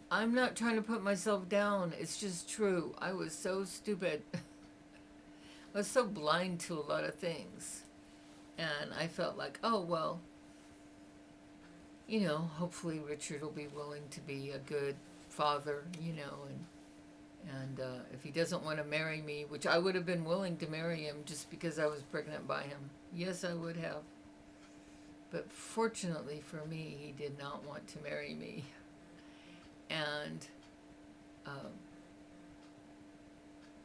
I'm not trying to put myself down, it's just true. I was so stupid. I was so blind to a lot of things. And I felt like, oh, well, hopefully Richard will be willing to be a good father, and if he doesn't want to marry me, which I would have been willing to marry him just because I was pregnant by him. Yes, I would have. But fortunately for me, he did not want to marry me. And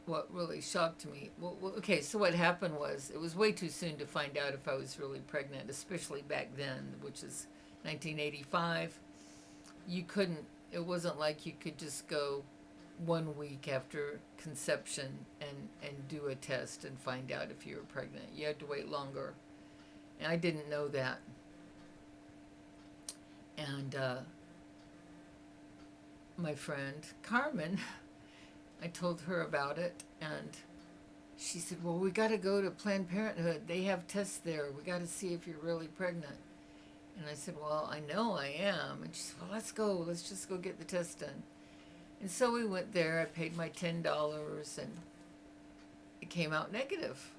what really shocked me, okay, so what happened was, it was way too soon to find out if I was really pregnant, especially back then, which is 1985. It wasn't like you could just go 1 week after conception and do a test and find out if you were pregnant. You had to wait longer. And I didn't know that. And my friend Carmen, I told her about it, and she said, well, we got to go to Planned Parenthood. They have tests there. We got to see if you're really pregnant. And I said, well, I know I am. And she said, well, let's go. Let's just go get the test done. And so we went there. I paid my $10, and it came out negative.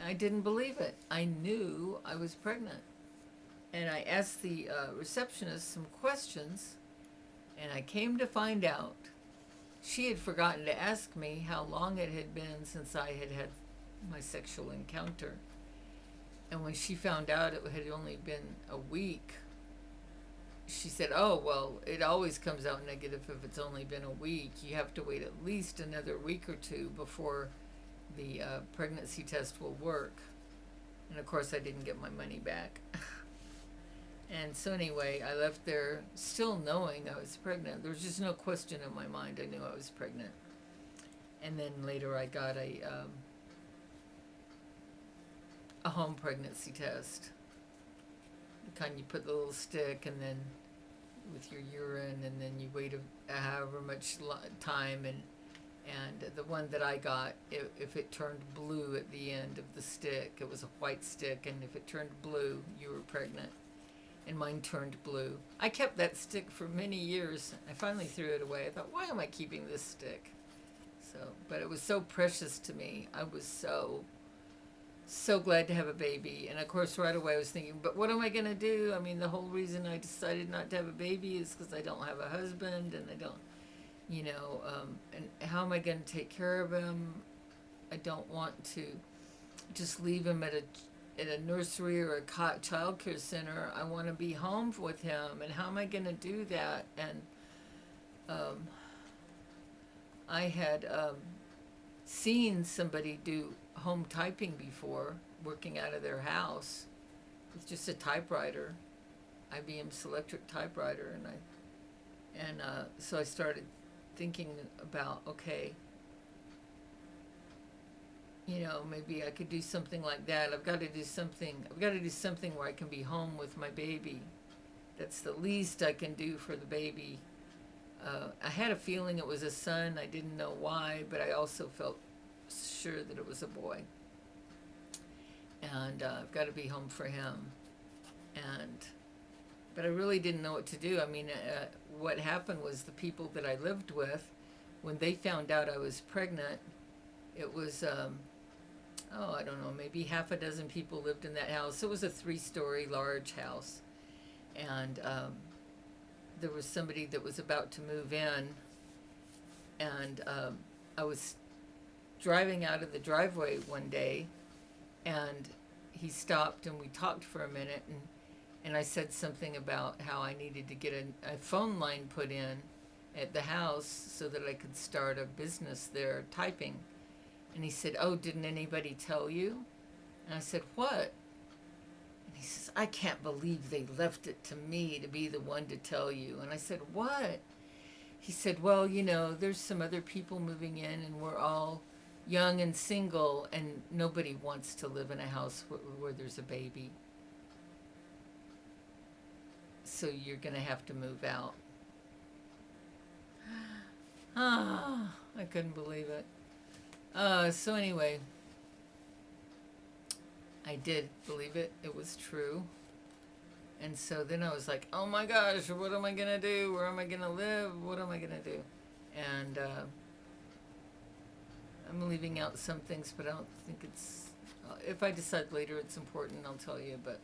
I didn't believe it. I knew I was pregnant. And I asked the receptionist some questions, and I came to find out she had forgotten to ask me how long it had been since I had had my sexual encounter. And when she found out it had only been a week, she said, oh, well, it always comes out negative if it's only been a week. You have to wait at least another week or two before the pregnancy test will work. And of course, I didn't get my money back. And so anyway, I left there still knowing I was pregnant. There was just no question in my mind. I knew I was pregnant. And then later I got a home pregnancy test. The kind you put the little stick and then with your urine, and then you wait however much time, and the one that I got, if it turned blue at the end of the stick, it was a white stick, and if it turned blue, you were pregnant. And mine turned blue. I kept that stick for many years. I finally threw it away. I thought, why am I keeping this stick? But it was so precious to me. I was so glad to have a baby. And of course, right away I was thinking, but what am I going to do? I mean, the whole reason I decided not to have a baby is because I don't have a husband, and I don't, and how am I going to take care of him? I don't want to just leave him at a nursery or a child care center. I want to be home with him, and how am I going to do that? And I had seen somebody do home typing before, working out of their house with just a typewriter, IBM Selectric typewriter, and so I started thinking about, okay, maybe I could do something like that. I've got to do something where I can be home with my baby. That's the least I can do for the baby. I had a feeling it was a son. I didn't know why, but I also felt sure that it was a boy. And I've got to be home for him. But I really didn't know what to do. I mean, what happened was the people that I lived with, when they found out I was pregnant, it was, I don't know, maybe half a dozen people lived in that house. It was a 3-story large house. And there was somebody that was about to move in, and I was driving out of the driveway one day, and he stopped, and we talked for a minute, and I said something about how I needed to get a phone line put in, at the house so that I could start a business there typing. And he said, "Oh, didn't anybody tell you?" And I said, "What?" And he says, "I can't believe they left it to me to be the one to tell you." And I said, "What?" He said, "Well, there's some other people moving in, and we're all young and single, and nobody wants to live in a house where there's a baby. So you're going to have to move out." Ah, I couldn't believe it. So anyway, I did believe it. It was true. And so then I was like, oh my gosh, what am I going to do? Where am I going to live? What am I going to do? And I'm leaving out some things, but I don't think it's... if I decide later it's important, I'll tell you. But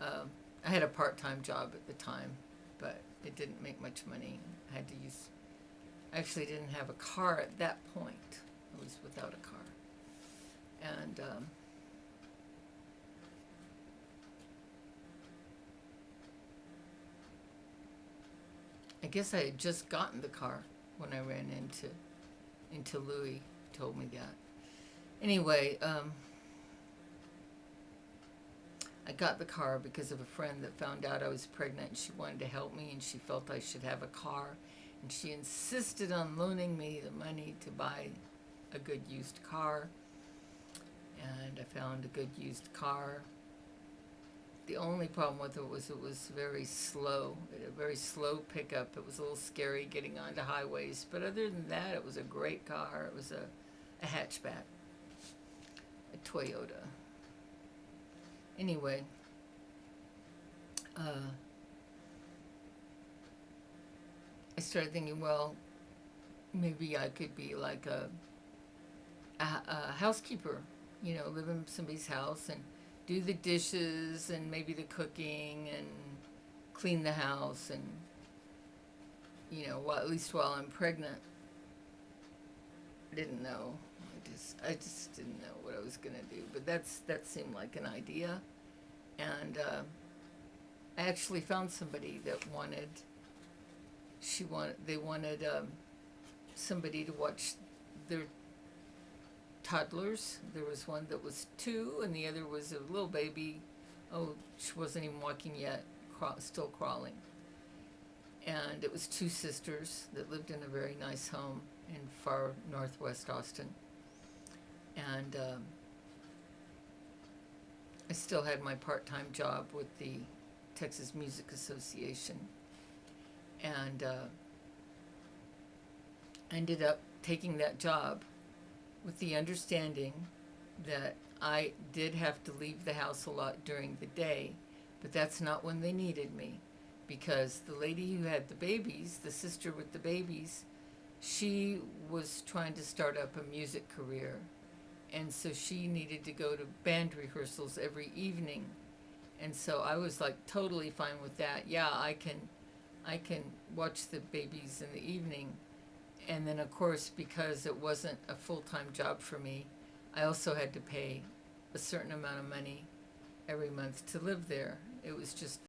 I had a part-time job at the time, but it didn't make much money. I had to use... I actually didn't have a car at that point. I was without a car. And... I guess I had just gotten the car when I ran into Louis. Told me that. Anyway, I got the car because of a friend that found out I was pregnant, and she wanted to help me, and she felt I should have a car, and she insisted on loaning me the money to buy a good used car. And I found a good used car. The only problem with it was very slow. It had a very slow pickup. It was a little scary getting onto highways. But other than that, it was a great car. It was a hatchback. A Toyota. Anyway. I started thinking, well, maybe I could be like a housekeeper. Live in somebody's house and do the dishes and maybe the cooking and clean the house and, at least while I'm pregnant. I didn't know. I just didn't know what I was going to do. But that seemed like an idea. And I actually found somebody that they wanted somebody to watch their toddlers. There was one that was 2, and the other was a little baby. Oh, she wasn't even walking yet, still crawling. And it was 2 sisters that lived in a very nice home in far northwest Austin. And I still had my part-time job with the Texas Music Association. And I ended up taking that job with the understanding that I did have to leave the house a lot during the day, but that's not when they needed me, because the lady who had the babies, the sister with the babies, she was trying to start up a music career, and so she needed to go to band rehearsals every evening. And so I was like totally fine with that. Yeah, I can watch the babies in the evening. And then, of course, because it wasn't a full-time job for me, I also had to pay a certain amount of money every month to live there. It was just